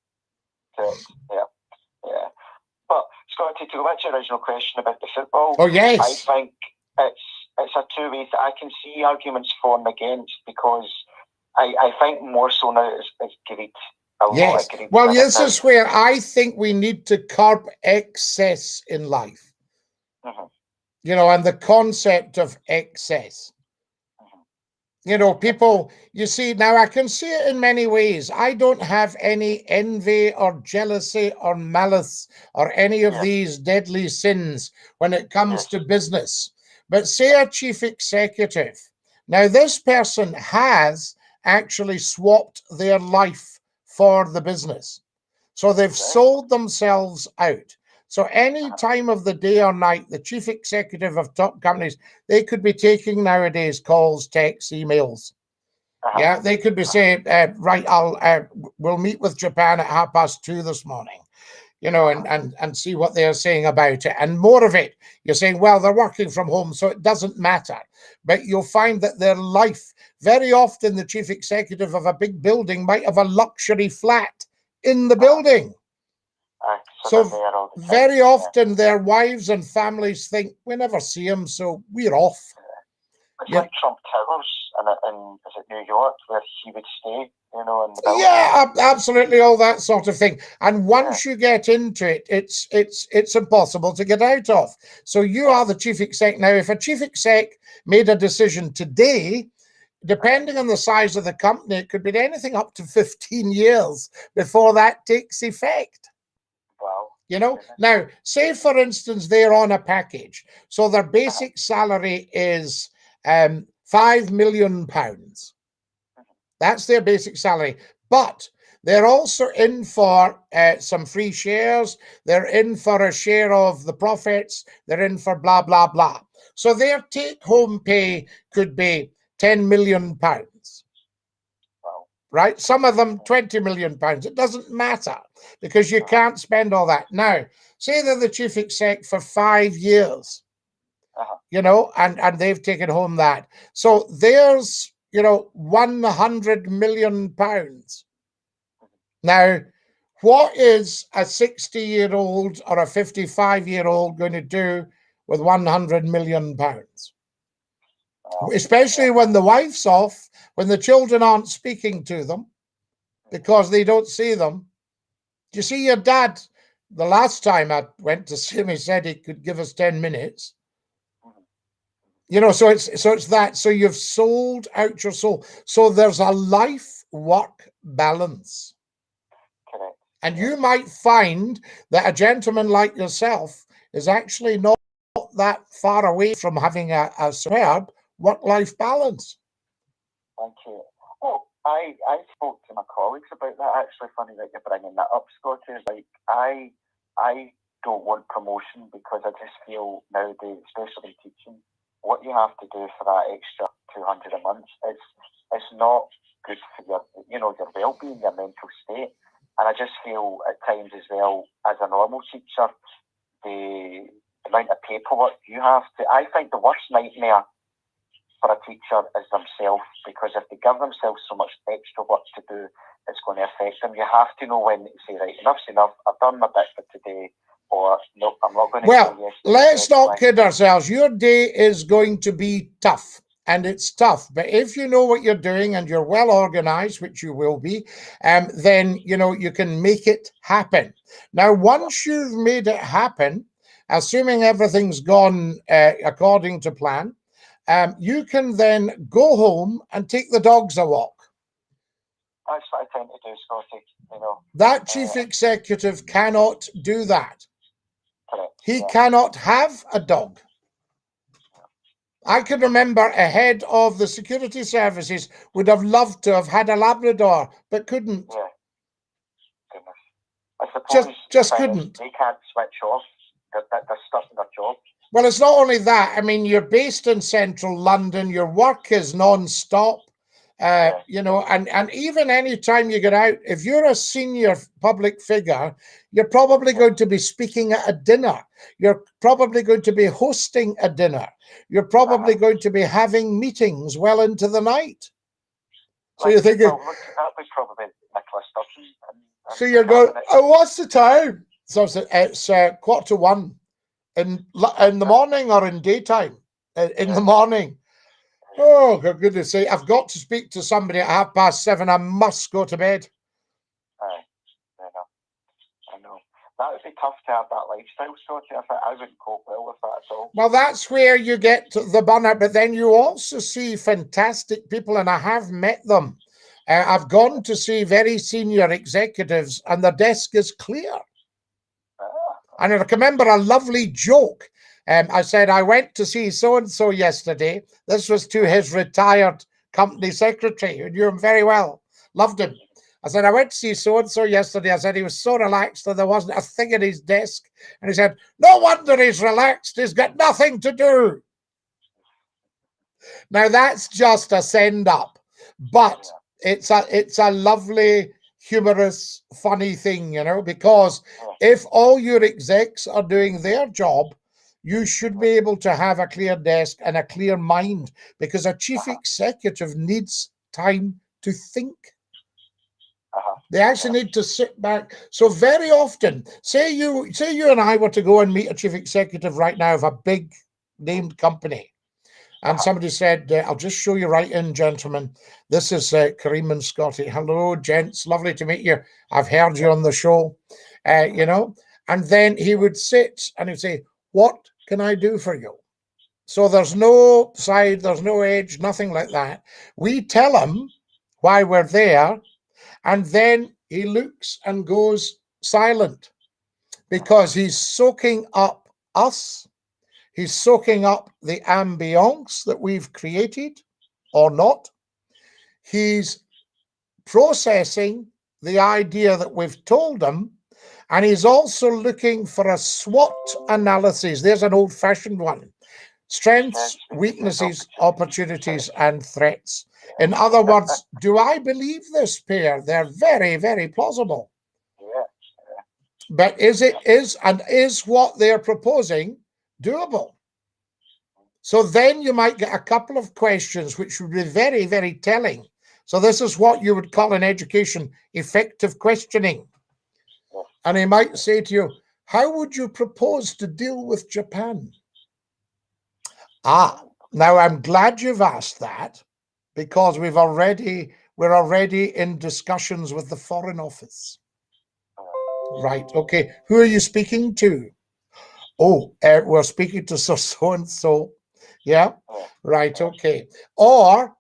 Correct. Yeah. But Scottie, to go back to your original question about the football, oh yes, I think it's a two-way. I can see arguments for and against, because I think more so now it's greed. Yes. Well, this is where I think we need to curb excess in life. You know, and the concept of excess. You know, people, you see, now I can see it in many ways. I don't have any envy or jealousy or malice or any of these deadly sins when it comes to business. But say a chief executive. Now, this person has actually swapped their life for the business. So they've sold themselves out. So any time of the day or night, the chief executive of top companies, they could be taking nowadays calls, texts, emails. Yeah, they could be saying, right, we'll meet with Japan at 2:30 this morning, you know, and see what they're saying about it. And more of it, you're saying, well, they're working from home, so it doesn't matter. But you'll find that their life, very often the chief executive of a big building might have a luxury flat in the building. So very often their wives and families think, we never see him, so we're off. It's like Trump Towers in is it New York, where he would stay, you know, in the building. Yeah, absolutely, all that sort of thing. And once you get into it, it's impossible to get out of. So you are the chief exec. Now, if a chief exec made a decision today, depending on the size of the company, it could be anything up to 15 years before that takes effect. Wow. You know, now, say, for instance, they're on a package. So their basic salary is £5 million. That's their basic salary. But they're also in for some free shares. They're in for a share of the profits. They're in for blah, blah, blah. So their take-home pay could be £10 million. Right? Some of them £20 million. It doesn't matter because you can't spend all that. Now, say they're the chief exec for 5 years, you know, and they've taken home that. So there's, you know, £100 million. Now, what is a 60-year-old or a 55-year-old going to do with £100 million? Especially when the wife's off, when the children aren't speaking to them because they don't see them. Do you see your dad? The last time I went to see him, he said he could give us 10 minutes. You know, so it's that. So you've sold out your soul. So there's a life-work balance. Correct. And you might find that a gentleman like yourself is actually not that far away from having a superb work-life balance. Thank you. Oh, I spoke to my colleagues about that. Actually, funny that you're bringing that up, Scottie. Like, I don't want promotion because I just feel nowadays, especially teaching, what you have to do for that extra 200 a month, it's not good for your, you know, your well-being, your mental state. And I just feel at times as well, as a normal teacher, the amount of paperwork you have to, I think the worst nightmare for a teacher is themselves, because if they give themselves so much extra work to do, it's going to affect them. You have to know when to say, right, enough's enough, I've done my bit for today, or no, I'm not going to say yes. Let's not kid ourselves. Your day is going to be tough, and it's tough. But if you know what you're doing and you're well organized, which you will be, then, you know, you can make it happen. Now, once you've made it happen, assuming everything's gone according to plan, you can then go home and take the dogs a walk. That's what I tend to do, Scottie. You know, that chief executive cannot do that. correct. He cannot have a dog. I can remember a head of the security services would have loved to have had a Labrador, but couldn't. Yeah. Goodness. I suppose Just couldn't. They can't switch off. They're stuck in their job. Well, it's not only that. I mean, you're based in central London. Your work is non-stop. You know, and even any time you get out, if you're a senior public figure, you're probably going to be speaking at a dinner. You're probably going to be hosting a dinner. You're probably going to be having meetings well into the night. So you're thinking, well, that was probably Nicola Sturgeon. So you're going, oh, what's the time? So it's 1:15 in the morning or in daytime? In the morning. Oh, for goodness sake, I've got to speak to somebody at 7:30. I must go to bed. I know. that would be tough to have that lifestyle, Scottie. I wouldn't cope well with that at all. Well, that's where you get to the burnout, but then you also see fantastic people, and I have met them. I've gone to see very senior executives, and their desk is clear. And I can remember a lovely joke. I said, I went to see so-and-so yesterday. This was to his retired company secretary, who knew him very well, loved him. I said, I went to see so-and-so yesterday. I said, he was so relaxed that there wasn't a thing at his desk. And he said, no wonder he's relaxed. He's got nothing to do. Now, that's just a send-up. But it's a lovely, humorous, funny thing, you know, because if all your execs are doing their job, you should be able to have a clear desk and a clear mind, because a chief executive needs time to think. They actually need to sit back. So very often, say you and I were to go and meet a chief executive right now of a big named company, and somebody said, I'll just show you right in, gentlemen. This is Kareem and Scottie. Hello, gents. Lovely to meet you. I've heard you on the show, you know. And then he would sit and he'd say, what can I do for you? So there's no side, there's no edge, nothing like that. We tell him why we're there, and then he looks and goes silent, because he's soaking up us. He's soaking up the ambience that we've created or not. He's processing the idea that we've told him, and he's also looking for a SWOT analysis. There's an old-fashioned one. Strengths, weaknesses, opportunities, and threats. In other words, do I believe this pair? They're very, very plausible. But is what they're proposing doable? So then you might get a couple of questions which would be very, very telling. So this is what you would call in education effective questioning. And he might say to you, how would you propose to deal with Japan? Now I'm glad you've asked that, because we're already in discussions with the Foreign Office. Right, okay. Who are you speaking to? Oh, we're speaking to so-and-so. Yeah, right, okay. Or,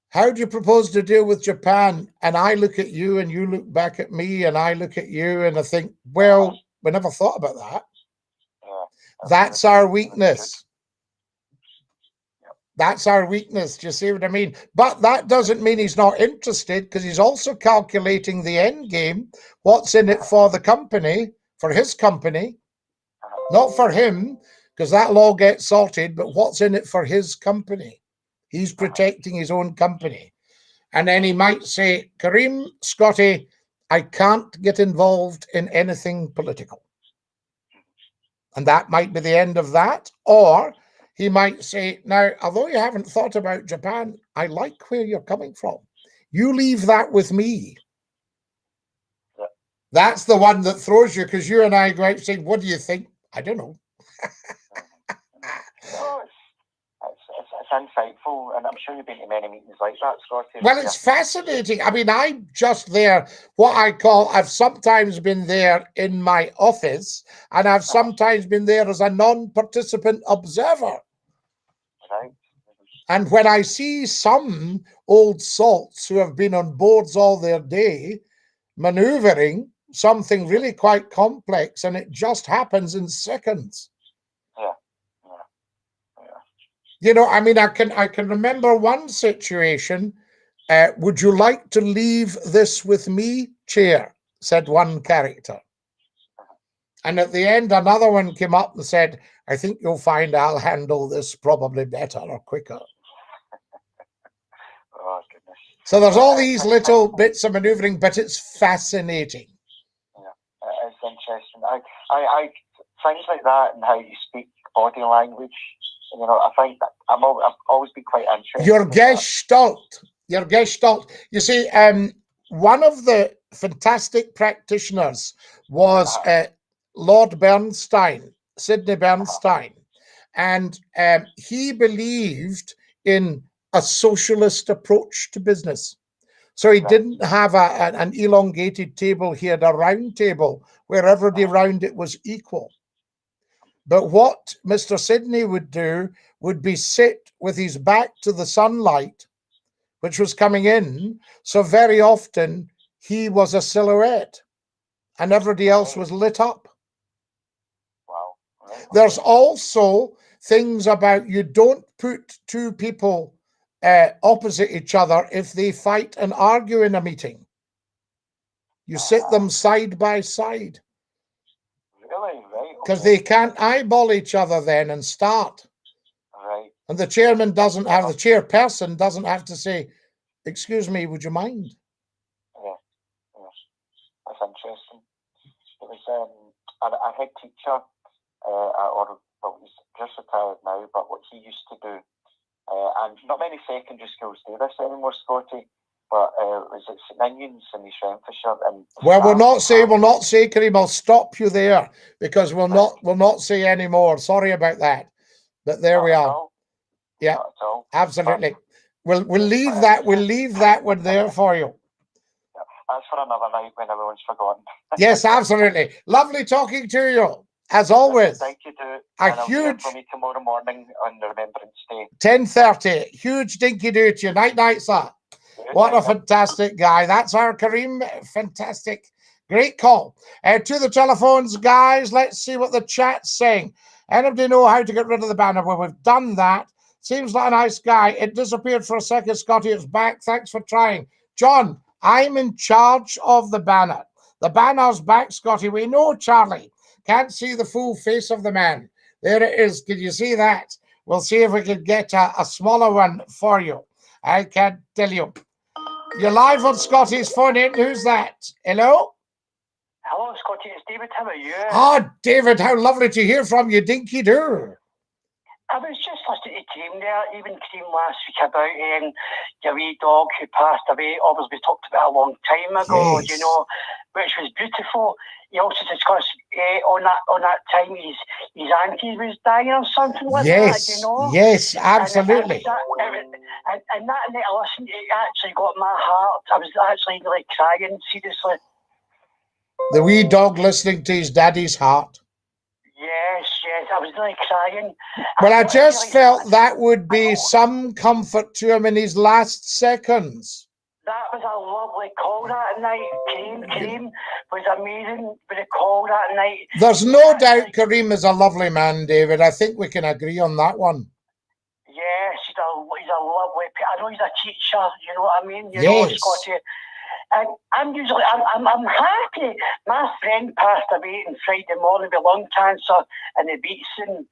how do you propose to deal with Japan? And I look at you and you look back at me and I look at you and I think, well, we never thought about that. That's our weakness. That's our weakness. Do you see what I mean? But that doesn't mean he's not interested, because he's also calculating the end game. What's in it for the company, for his company, not for him, because that'll all get sorted, but what's in it for his company? He's protecting his own company. And then he might say, Kareem, Scottie, I can't get involved in anything political. And that might be the end of that. Or he might say, now, although you haven't thought about Japan, I like where you're coming from. You leave that with me. That's the one that throws you, because you and I go out and say, what do you think? I don't know. It's insightful, and I'm sure you've been to many meetings like that, Scottie. Well, it's fascinating. I mean, I'm just there, I've sometimes been there in my office, and I've sometimes been there as a non-participant observer. Right. And when I see some old salts who have been on boards all their day, maneuvering something really quite complex, and it just happens in seconds. You know, I mean, I can remember one situation. Would you like to leave this with me, Chair? Said one character. And at the end, another one came up and said, I think you'll find I'll handle this probably better or quicker. Oh, goodness. So there's all these little bits of maneuvering, but it's fascinating. Yeah, it's interesting. I things like that, and how you speak body language. You know, I find that I've always been quite interested. Your Gestalt. You see, one of the fantastic practitioners was Lord Bernstein, Sidney Bernstein, and he believed in a socialist approach to business. So he didn't have an elongated table. He had a round table where everybody round it was equal. But what Mr. Sidney would do would be sit with his back to the sunlight, which was coming in. So very often he was a silhouette and everybody else was lit up. Wow. Right. There's also things about you don't put two people opposite each other if they fight and argue in a meeting. You sit them side by side. Really? Right. Because they can't eyeball each other then and start. Right. And the chairman doesn't have, the chairperson doesn't have to say, excuse me, would you mind? Yeah. That's interesting. It was a head teacher, he's just retired now, but what he used to do, and not many secondary schools do this anymore, Scottie, but it was at St Ninians in East Renfrewshire. And well, we'll not say, Kareem, I'll stop you there because we'll not say any more. Sorry about that. But there we are. Yeah, absolutely. We'll leave that one there for you. That's for another night when everyone's forgotten. Yes, absolutely. Lovely talking to you, as always. Thank you, too. A huge for me tomorrow morning on Remembrance Day. 10:30. Huge dinky-doo to you. Night, sir. What a fantastic guy. That's our Kareem. Fantastic. Great call. To the telephones, guys. Let's see what the chat's saying. Anybody know how to get rid of the banner? Well, we've done that. Seems like a nice guy. It disappeared for a second, Scottie. It's back. Thanks for trying. John, I'm in charge of the banner. The banner's back, Scottie. We know, Charlie. Can't see the full face of the man. There it is. Can you see that? We'll see if we can get a smaller one for you. I can't tell you. You're live on Scottie's phone in. Who's that? Hello? Hello, Scottie. It's David. How are you? Ah, David, how lovely to hear from you. Dinky-doo. I was just listening to Kareem there, even Kareem last week about your wee dog who passed away. Obviously, we talked about a long time ago, yes. You know, which was beautiful. He also discussed on that time his auntie was dying or something like that, you know. Yes, absolutely. And that night I listened, it actually got my heart. I was actually really crying, seriously. The wee dog listening to his daddy's heart. Yes, I was really crying. Well, I just felt that would be some comfort to him in his last seconds. That was a lovely call that night. Kareem was amazing with the call that night. There's no doubt Kareem is a lovely man, David. I think we can agree on that one. Yes, he's a lovely. I know he's a teacher. You know what I mean? You yes. know, Scottie. And I'm happy. My friend passed away on Friday morning with lung cancer in the Beatson.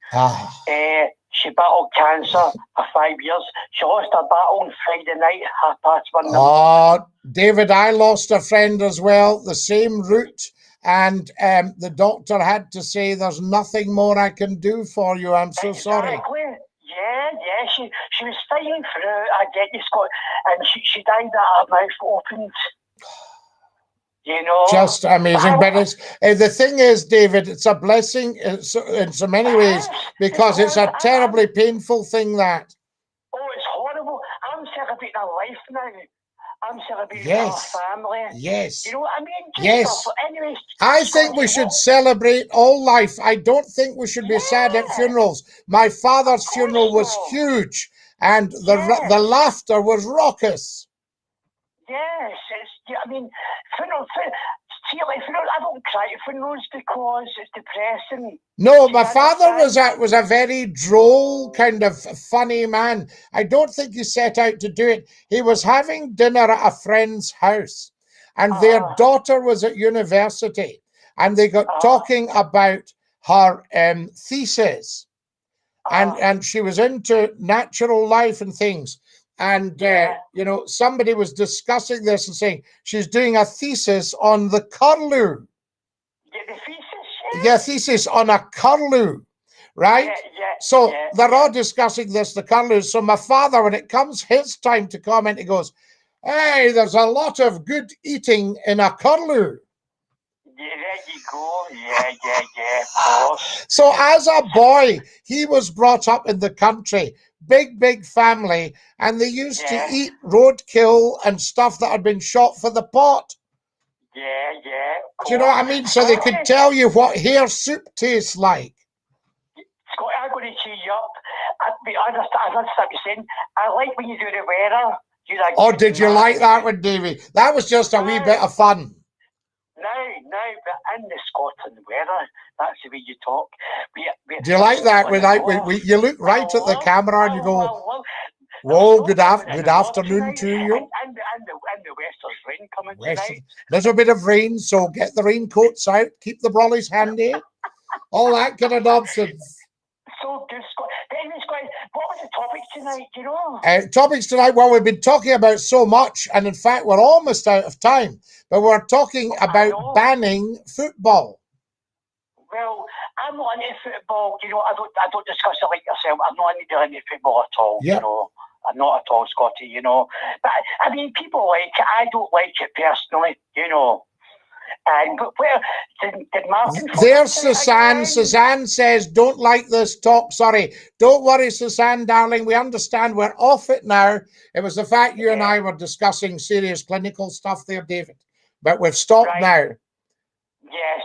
She battled cancer for 5 years. She lost her battle on Friday night, 1:30. Oh, David, I lost a friend as well, the same route. And the doctor had to say, there's nothing more I can do for you. I'm so sorry. Yeah. She was fighting through. I get you, Scott. And she died at her mouth opened. You know, just amazing. But it's the thing is, David, it's a blessing in so many ways because it's a terribly painful thing that. Oh, it's horrible. I'm celebrating her life now. I'm celebrating her family. Yes. You know what I mean? Yes. Anyways, I think we should celebrate all life. I don't think we should be sad at funerals. My father's funeral was huge, and the laughter was raucous. Yes, I mean, funerals. I don't cry at funerals because it's depressing. No, my father was a very droll, kind of funny man. I don't think he set out to do it. He was having dinner at a friend's house, and their daughter was at university, and they got talking about her thesis, and she was into natural life and things. And, you know, somebody was discussing this and saying she's doing a thesis on the curlew. The thesis? Yeah, thesis on a curlew, right? So they're all discussing this, the curlew. So my father, when it comes his time to comment, he goes, hey, there's a lot of good eating in a curlew. Yeah, there you go. Yeah, of course. So as a boy, he was brought up in the country. big family, and they used to eat roadkill and stuff that had been shot for the pot. Yeah. Do you know what I mean? So they could tell you what hare soup tastes like. Scotty, I'm going to cheer you up. I understand what you're saying. I like when you do the weather. Oh, did you like that one, Davy? That was just a wee bit of fun. No, but in the Scotland weather, that's the way you talk. Do you like that? You look right at the camera and you go, whoa, good afternoon to you. And the west there's rain coming tonight. Little bit of rain, so get the raincoats out, keep the brollies handy, all that kind of nonsense. So good, Scott. Anyway, Scott, what was the topic tonight, do you know? Topics tonight, well, we've been talking about so much, and in fact, we're almost out of time, but we're talking about banning football. Well, I'm not into football, you know, I don't discuss it like yourself. I'm not into football at all, you know. I'm not at all, Scotty, you know. But, I mean, people like it. I don't like it personally, you know. But where did Martin... There's Suzanne. Suzanne says, don't like this talk. Sorry. Don't worry, Suzanne, darling. We understand. We're off it now. It was the fact you and I were discussing serious clinical stuff there, David. But we've stopped now. Yes.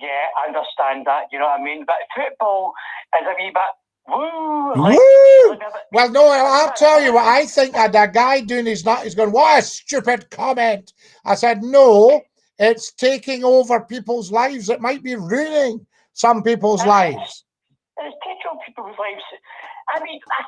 Yeah, I understand that. You know what I mean? But football is a wee bit... Woo! Well, no, I'll tell you what I think. I had a guy doing his nut. He's going, what a stupid comment. I said, no. It's taking over people's lives. It might be ruining some people's lives. It's taking over people's lives. I mean, I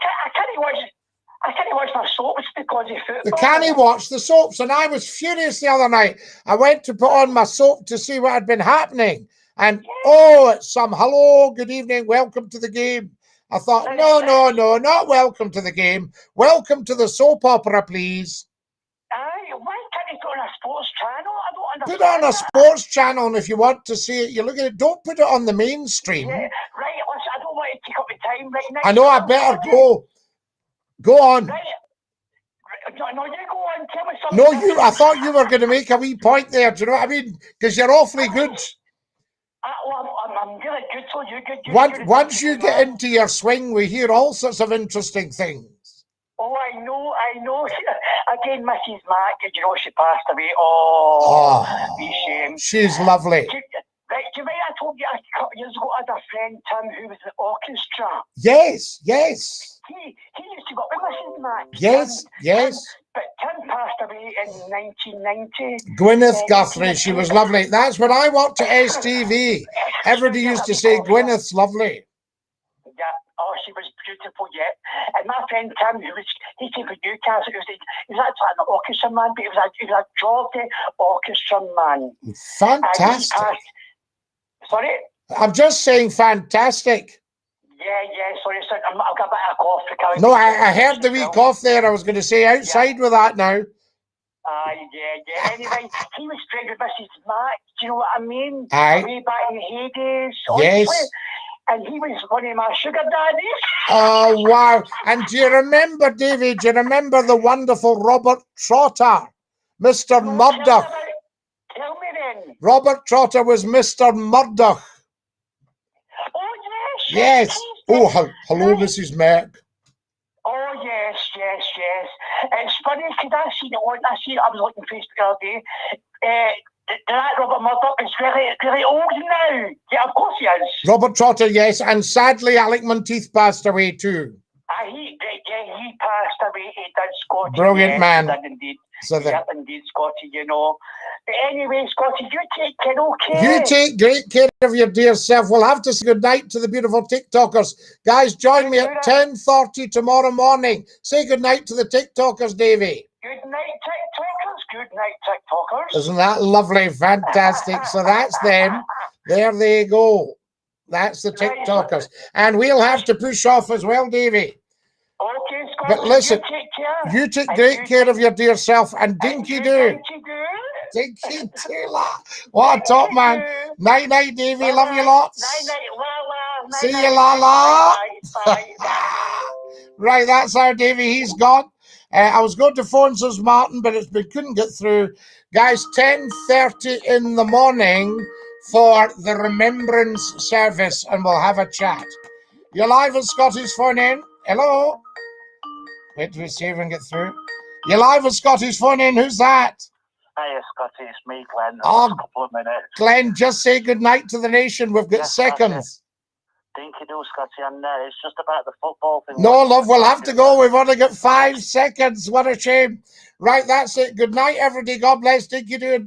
can't watch my soaps because of football. They can't watch the soaps. And I was furious the other night. I went to put on my soap to see what had been happening. And, it's some hello, good evening, welcome to the game. I thought, no, not welcome to the game. Welcome to the soap opera, please. Why can't you put on a sports channel? I don't understand. Put on a sports channel, and if you want to see it, you look at it. Don't put it on the mainstream. Yeah, right. Listen, I don't want to take up the time right now. I know. I better go. Go on. Right. No, you go on. Tell me something. No, I thought you were going to make a wee point there. Do you know what I mean? Because you're awfully good. I'm really good. So you're good. Once you get into your swing, we hear all sorts of interesting things. Oh, I know. Again, Mrs. Mac, you know, she passed away. Be shame. She's lovely. Right, do you remember I told you a couple of years ago I had a friend, Tim, who was in the orchestra? Yes. He used to go with Mrs. Mac. Yes. But Tim passed away in 1990. Gwyneth Guthrie, she was lovely. That's when I worked at STV. Everybody used to say Gwyneth's lovely. Yeah. Oh, she was beautiful, yeah. And my friend Tim, he came from Newcastle. He was actually an orchestra man, but he was a Geordie orchestra man. Fantastic. Sorry? I'm just saying fantastic. Yeah, sorry, I've got a bit of cough. No, I heard the wee cough there. I was going to say outside with that now. Yeah. Anyway, he was friends with Mrs. Mac. Do you know what I mean? Aye. Way back in the heydays. Yes. Honestly. And he was one of my sugar daddies. Oh, wow. And do you remember, David, the wonderful Robert Trotter? Mr. Murdoch. Tell me then. Robert Trotter was Mr. Murdoch. Oh, yes. Oh, hello, Mrs. Mac. Oh, yes. It's funny because I was looking Facebook the other day. That Robert Murdoch is really old now. Yeah, of course he is. Robert Trotter, yes, and sadly Alec Monteith passed away too. He passed away. He did, Scotty. Brilliant man. He did indeed. Indeed, Scotty, you know. But anyway, Scotty, you take care, okay? You take great care of your dear self. We'll have to say good night to the beautiful TikTokers. Guys, join me at 10:30 tomorrow morning. Say good night to the TikTokers, Davey. Good night, TikTokers. Good night, TikTokers. Isn't that lovely? Fantastic. So that's them. There they go. That's the TikTokers. And we'll have to push off as well, Davey. Okay, Scott. But listen, you take care. You take great care of your dear self. And Dinky-Doo. Dinky-Doo. What a top man. Night, Davey. Love you lots. Night, la. See you, la. Right, that's our Davey. He's gone. I was going to phone Sus Martin, but we couldn't get through. Guys, 10:30 in the morning for the remembrance service, and we'll have a chat. You're live on Scotty's phone in. Hello. Wait till we see if we can get through. You're live with Scotty's Phone In. Who's that? Hiya, Scotty. It's me, Glenn. Oh, Just a couple of minutes. Glenn, just say goodnight to the nation. We've got Yes, seconds. DINKY-DOO, Scotty, and it's just about the football thing. No, love, we'll have to go. We've only got 5 seconds. What a shame. Right, that's it. Good night, everybody. God bless. DINKY-DOO.